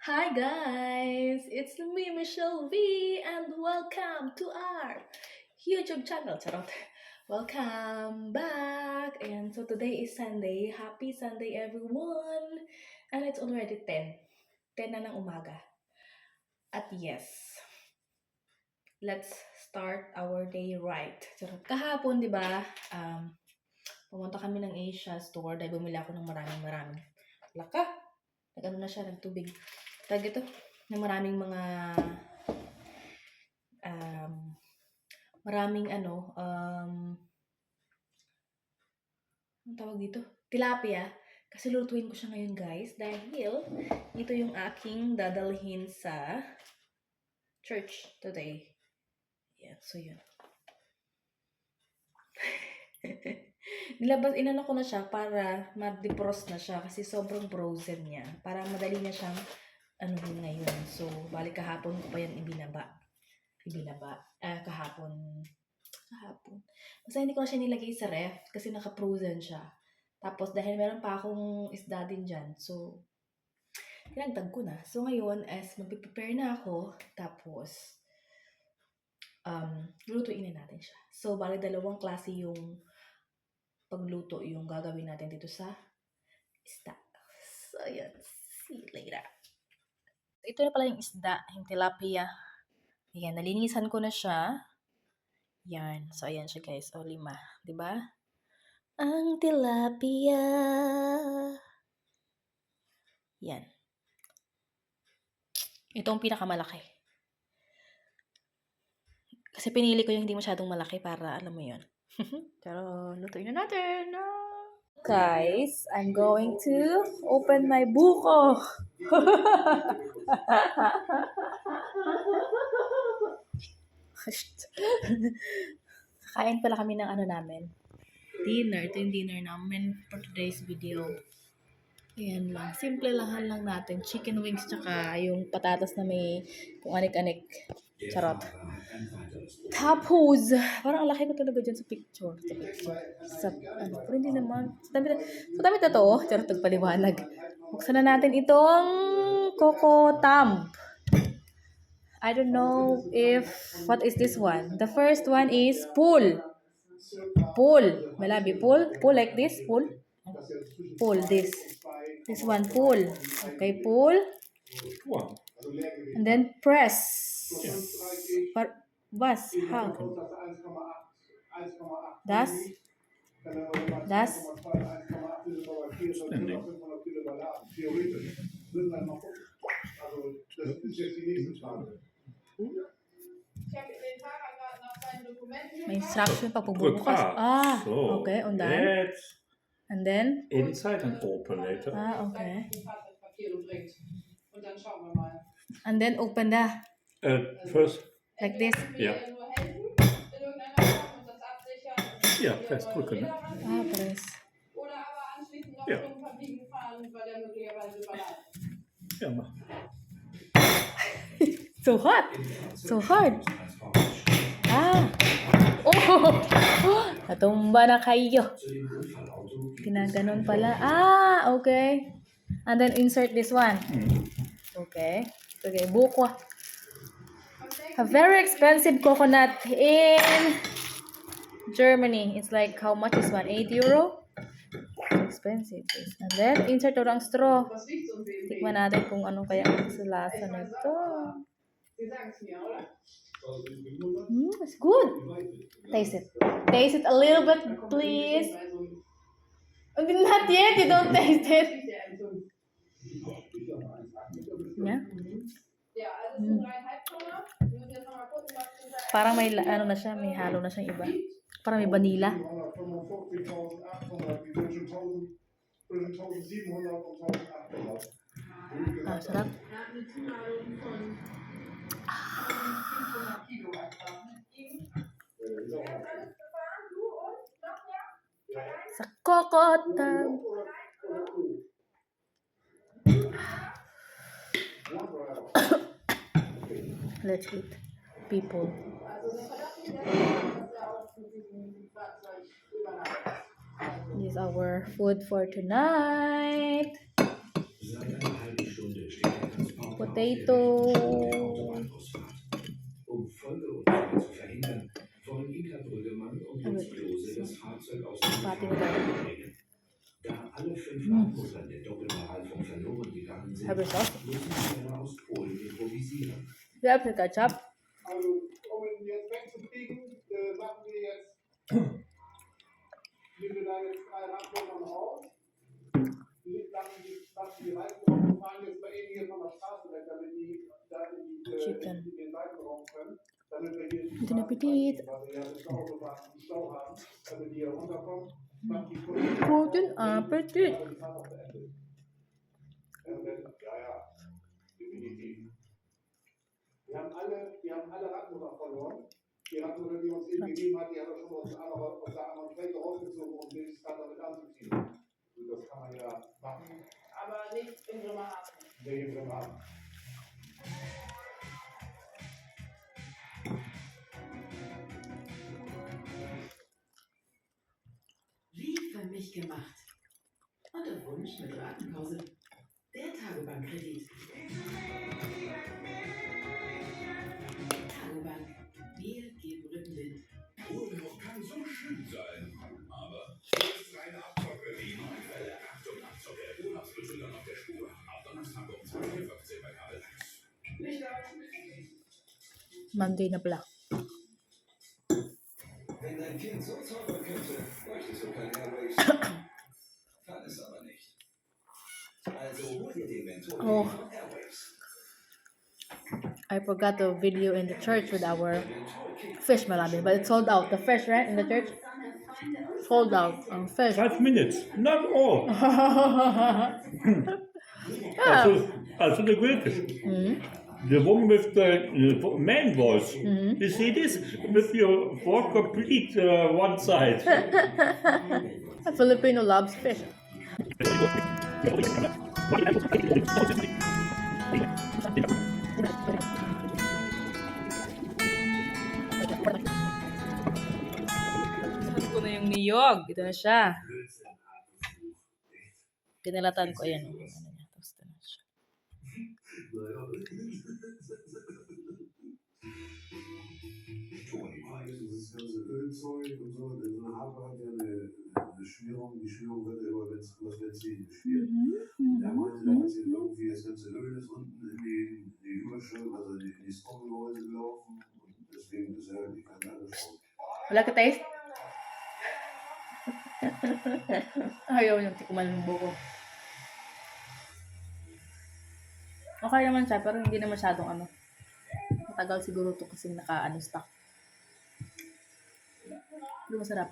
Hi guys, it's me Michelle V and welcome to our YouTube channel. Charot. Welcome back. And so today is Sunday. Happy Sunday everyone. And it's already 10. 10 na ng umaga. At yes, let's start our day right. Charot. Kahapon, di ba, pumunta kami ng Asia store dahil bumili ako ng maraming. Laka! Nag-ano na siya, nagtubig. Tag ito, na maraming mga maraming anong tawag dito? Tilapia. Kasi lutuin ko siya ngayon guys dahil ito yung aking dadalhin sa church today. Yeah, so yun. Inano ko na siya para ma-defrost na siya kasi sobrang frozen niya. Para madali na siyang anuhin ngayon. So, balik kahapon ko pa yan ibinaba. Kahapon. Basta hindi ko na siya nilagay sa ref kasi naka-frozen siya. Tapos, dahil meron pa akong isda din dyan. So, tinagtag ko na. So, ngayon, as mag-prepare na ako, tapos, lutuin na natin siya. So, bali dalawang klase yung pagluto yung gagawin natin dito sa isda. So, yun. See you later. Ito na pala yung isda, yung tilapia. Ayan, nalinisan ko na siya. Yan. So, ayan siya guys. O, 5. Diba? Ang tilapia. Yan. Ito ang pinakamalaki. Kasi pinili ko yung hindi masyadong malaki para alam mo yun. Pero, lutuin na natin. Guys, I'm going to open my buko. Kain pala kami ng ano namin. Dinner. Ito yung dinner namin for today's video. Ayan lang. Simple lang natin. Chicken wings tsaka yung patatas na may kung anik-anik. Charot. Tapos, parang alaki ko talaga dyan sa picture. Pero hindi naman. Sa damit na to, charot, nagpaliwanag. Buksan na natin itong Coco Thumb. I don't know what is this one. The first one is pool. Pool. Malabi, pool. Pool like this, pool. Pull this. This one, pull. Okay, pull. And then press. Was, how? Das? May instruction pa pagbubukas. Okay, and then? And then? Inside and open later. Okay. And then open the? First. Like this? Ja. Ja, festdrücken. Press. Ja. Ja, mach. So hot. So hard. Oh! Natumba na kayo. Ginaganon pala. Okay. And then insert this one. Okay. Okay, buko. A very expensive coconut in Germany. It's like, how much is one? 8 euro? Expensive. And then, insert ang straw. Tikman natin kung ano kaya ang lasa nito. It's good. Taste it. Taste it a little bit, please. Not yet. You don't taste it. Yeah. Parang may ano na siya, may halo na siyang iba. Parang may vanilla. Sarap. Sa Coco Thumb. Let's eat, people. This is our food for tonight. potato. Um Folgeunfälle zu verhindern, wollen Inka Brüggemann und Lutz Klose das Fahrzeug aus dem Schaden bringen. Da alle 5 Radmuttern der Doppelbereifung verloren gegangen sind, Habe ich auch. müssen Fähre aus Polen improvisieren. Ja, für Ketchup. Also, um ihn jetzt wegzukriegen, machen wir jetzt, nehmen wir da jetzt 3 Radmuttern raus. Lassen die Reifen drauf und fahren jetzt bei Ihnen hier von der Straße weg, damit die da in den Seitenraum können. Damit wir hier Guten Appetit. weil wir ja das Autobahn einen Stau haben, damit die hier runterkommen. Guten Appetit. Ja, definitiv. Wir haben alle Radmutter verloren. Die Radmutter, die uns eben gegeben hat, die hat er schon aus der anderen Fläche rausgezogen, um den Start damit anzuziehen. Und das kann man ja machen. Aber nicht in Bremerhaven. Nee, in Bremerhaven. Wie für mich gemacht. Und der Wunsch mit Ratenpause. Der Tagebankkredit. Tagebank. Wir geben Rückenwind. Urlaub kann so schön sein, aber ist reine Abzocke wie Neufälle. Achtung, Abzocke. Urlaubsbetrüger auf der Spur. Ab Donnerstag um 20:15 bei Kabel 1. Nicht aus. Monday na pala. Wenn dein Kind so zaubern könnte, bräuchtest du keine Airwaves. Kann es aber nicht. Also hol dir den Mentor Oh. von Airwaves. I forgot the video in the church with our fish malami, but it's sold out. The fish, right, in the church? Sold out on fish. 5 minutes, not all. Yeah. Also the grillfish. The one with the man voice. You see this? With your fork complete one side. A Filipino loves fish. Saan ko na yung niyog? Ito na siya. Pinalatan ko. Ayan. Ano niya. Tapos ito na siya. Dieses ganze Ölzeug und so, so eine Harpe hat ja eine Schmierung, die Schmierung wird ja immer, wenn es das Benzin geschmiert. Der meinte, da hat sie irgendwie das ganze Öl ist unten in die Überschrift, also in die Stromgehäuse gelaufen und deswegen ist er nicht ganz angesprochen. Wala ka taste? Ayaw niyang tikuman ng buko. Okay naman siya, pero hindi na masyadong ano. Matagal siguro ito kasi naka-stock. Pero masarap.